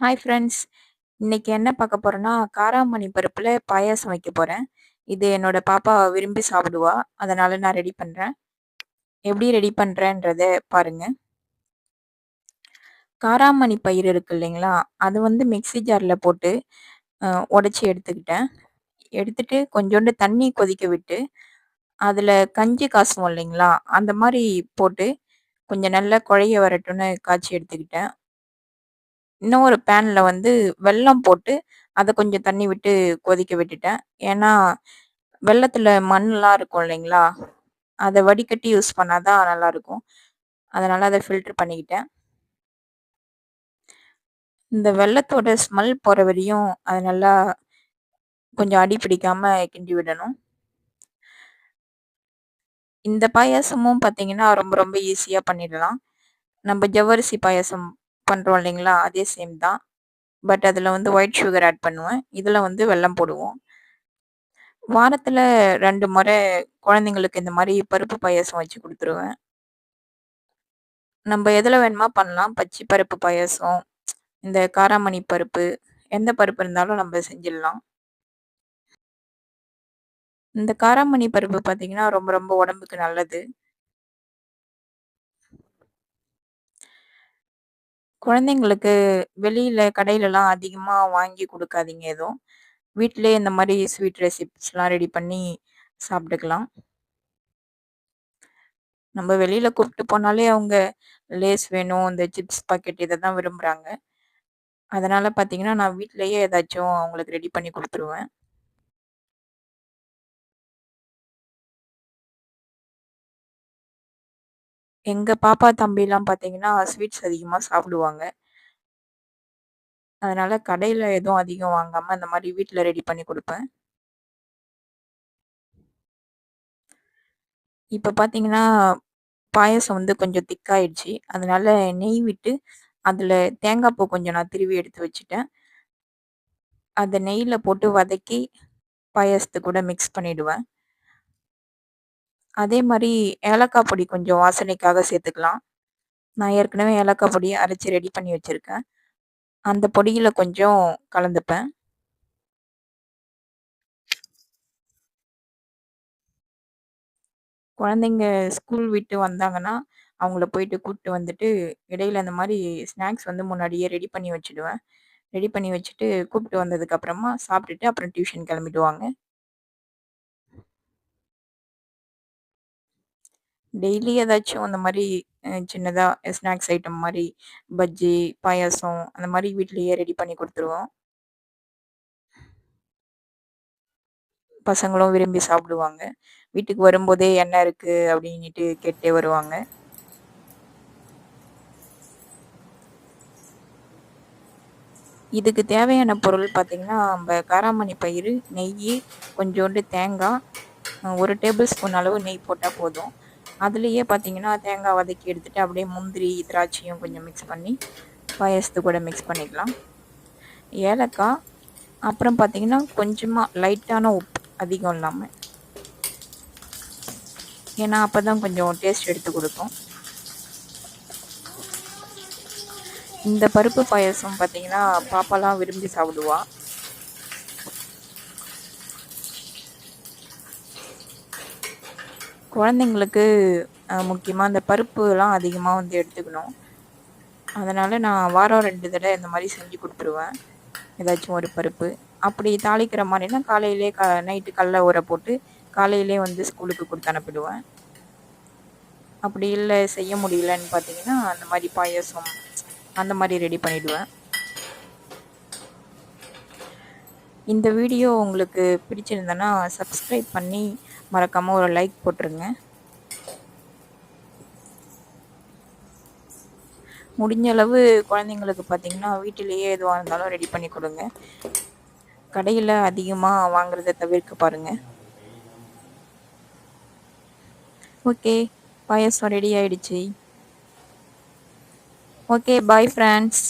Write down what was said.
Hi friends. இன்னைக்கு என்ன பார்க்க போறேன்னா, காராமணி பருப்புல பாயாசம் வைக்க போறேன். இது என்னோட பாப்பா விரும்பி சாப்பிடுவா. அதனால நான் ரெடி பண்றேன். எப்படி ரெடி பண்றேன்றத பாருங்க. காராமணி பயிறு இருக்கு இல்லைங்களா? அது வந்து மிக்ஸி ஜார்ல போட்டு உடைச்சு எடுத்துக்கிட்டேன். எடுத்துட்டு கொஞ்சோண்டு தண்ணி கொதிக்க விட்டு, அதுல கஞ்சி காசுவோம் இல்லைங்களா? அந்த மாரி போட்டு கொஞ்சம் நல்லா குழைய வரட்டும்னு காய்ச்சி எடுத்துக்கிட்டேன். இன்னும் ஒரு பேன்ல வந்து வெல்லம் போட்டு, அத கொஞ்சம் தண்ணி விட்டு கொதிக்க விட்டுட்டேன். ஏன்னா, வெல்லத்துல மண்லாம் இருக்கும் இல்லைங்களா? அத வடிகட்டி யூஸ் பண்ணா தான் நல்லாருக்கும். அதனால அத ஃபில்டர் பண்ணிக்கிட்டேன். இந்த வெல்லத்தோட ஸ்மெல் போற வரையும் அத நல்லா கொஞ்சம் அடி பிடிக்காம கிண்டி விடணும். இந்த பாயாசமும் பார்த்தீங்கன்னா, ரொம்ப ரொம்ப ஈஸியா பண்ணிடலாம். நம்ப ஜவ்வரிசி பாயாசம் பண்றோம் இல்லைங்களா? அதே சேம் தான். பட் அதுல வந்து ஒயிட் சுகர் ஆட் பண்ணுவேன். இதுல வந்து வெல்லம் போடுவோம். வாரத்துல 2 முறை குழந்தைங்களுக்கு இந்த மாரி பருப்பு பாயாசம் வச்சு குடுத்துருவேன். நம்ப எதுல வேணுமா பண்ணலாம். பச்சி பருப்பு பாயாசம், இந்த காராமணி பருப்பு, எந்த பருப்பு இருந்தாலும் நம்ப செஞ்சிடலாம். இந்த காராமணி பருப்பு பார்த்தீங்கன்னா, ரொம்ப ரொம்ப உடம்புக்கு நல்லது. குழந்தைங்களுக்கு வெளியில கடையிலலாம் அதிகமா வாங்கி குடுக்காதீங்க எதுவும். வீட்லயே இந்த மாரி ஸ்வீட் ரெசிப்ஸ்லாம் ரெடி பண்ணி சாப்பிட்டுக்கலாம். நம்ம வெளியில கூப்ட்டு போனாலே அவங்க லேஸ் வேணும், இந்த சிப்ஸ் பாக்கெட் இத தான் விரும்புறாங்க. அதனால பார்த்தீங்கன்னா, நான் வீட்லயே ஏதாச்சும் அவங்களுக்கு ரெடி பண்ணி குடுத்துருவேன். எங்க பாப்பா, தம்பிலாம் பார்த்தீங்கன்னா, ஸ்வீட்ஸ் அதிகமா சாப்பிடுவாங்க. அதனால கடையில எதுவும் அதிகம் வாங்காம, இந்த மாரி வீட்ல ரெடி பண்ணி குடுப்பேன். இப்ப பார்த்தீங்கன்னா, பாயாசம் வந்து கொஞ்சம் திக்காயிடுச்சு. அதனால நெய் விட்டு, அதுல தேங்காய் பூ கொஞ்சம் நான் திருவி எடுத்து வச்சுட்டேன். அத நெய்யில போட்டு வதக்கி, பாயாசத்து கூட மிக்ஸ் பண்ணிடுவேன். அதே மாரி ஏலக்காய் பொடி கொஞ்சம் வாசனைக்காக சேர்த்துக்கலாம். நான் ஏற்கனவே ஏலக்காய் பொடிய அரைச்சு ரெடி பண்ணி வச்சிருக்கேன். அந்த பொடியில கொஞ்சம் கலந்துப்பேன். குழந்தைங்க ஸ்கூல் விட்டு வந்தாங்கன்னா, அவங்கள போயிட்டு கூட்டு வந்துட்டு, இடையில இந்த மாரி ஸ்நாக்ஸ் வந்து முன்னாடியே ரெடி பண்ணி வச்சுடுவேன். ரெடி பண்ணி வச்சுட்டு, கூப்பிட்டு வந்ததுக்கு அப்புறமா சாப்பிட்டுட்டு, அப்புறம் டியூஷன் கிளம்பிடுவாங்க. டெய்லி ஏதாச்சும் அந்த மாரி சின்னதா ஸ்நாக்ஸ் ஐட்டம் மாரி பஜ்ஜி, பாயாசம் அந்த மாரி வீட்லயே ரெடி பண்ணி குடுத்துருவோம். பசங்களும் விரும்பி சாப்பிடுவாங்க. வீட்டுக்கு வரும்போதே என்ன இருக்கு அப்டின்னுட்டு கேட்டே வருவாங்க. இதுக்கு தேவையான பொருள் பார்த்தீங்கன்னா, நம்ப காராமணி பயிறு, நெய்யி, கொஞ்சோண்டு தேங்கா, 1 டேபிள் ஸ்பூன் அளவு நெய் போட்டா போதும். அதுலயே பார்த்தீங்கன்னா, தேங்காய் வதக்கி எடுத்துட்டு அப்படியே முந்திரி, திராட்சையும் கொஞ்சம் மிக்ஸ் பண்ணி, பாயாசத்து கூட மிக்ஸ் பண்ணிக்கலாம். ஏலக்காய், அப்புறம் பார்த்தீங்கன்னா, கொஞ்சமா லைட்டான உப்பு, அதிகம் இல்லாம. ஏன்னா, அப்பதான் கொஞ்சம் டேஸ்ட் எடுத்து குடுக்கும். இந்த பருப்பு பாயாசம் பார்த்தீங்கன்னா, பாப்பாலாம் விரும்பி சாப்பிடுவா. குழந்தைங்களுக்கு முக்கியமா இந்த பருப்புலாம் அதிகமா வந்து எடுத்துக்கணும். அதனால நான் வாரம் 2 தடவ இந்த மாரி செஞ்சு குடுத்துருவேன். ஏதாச்சும் ஒரு பருப்பு. அப்படி தாளிக்கிற மாரினா காலையிலேயே நைட்டு கடல ஊற போட்டு, காலையிலேயே வந்து ஸ்கூலுக்கு குடுத்து அனுப்பிடுவேன். அப்படி இல்ல செய்ய முடியலன்னு பார்த்தீங்கன்னா, அந்த மாரி பாயாசம் அந்த மாரி ரெடி பண்ணிடுவேன். இந்த வீடியோ உங்களுக்கு பிடிச்சிருந்தன்னா, சப்ஸ்கிரைப் பண்ணி மறக்காம ஒரு லைக் போட்டுருங்க. முடிஞ்ச அளவு குழந்தைங்களுக்கு பார்த்தீங்கன்னா, வீட்டிலேயே எதுவா இருந்தாலும் ரெடி பண்ணி குடுங்க. கடையில அதிகமா வாங்குறத தவிர்க்க பாருங்க. ஓகே. பாயாசம் ரெடி ஆயிடுச்சு. ஓகே. பாய் ஃபிரெண்ட்ஸ்.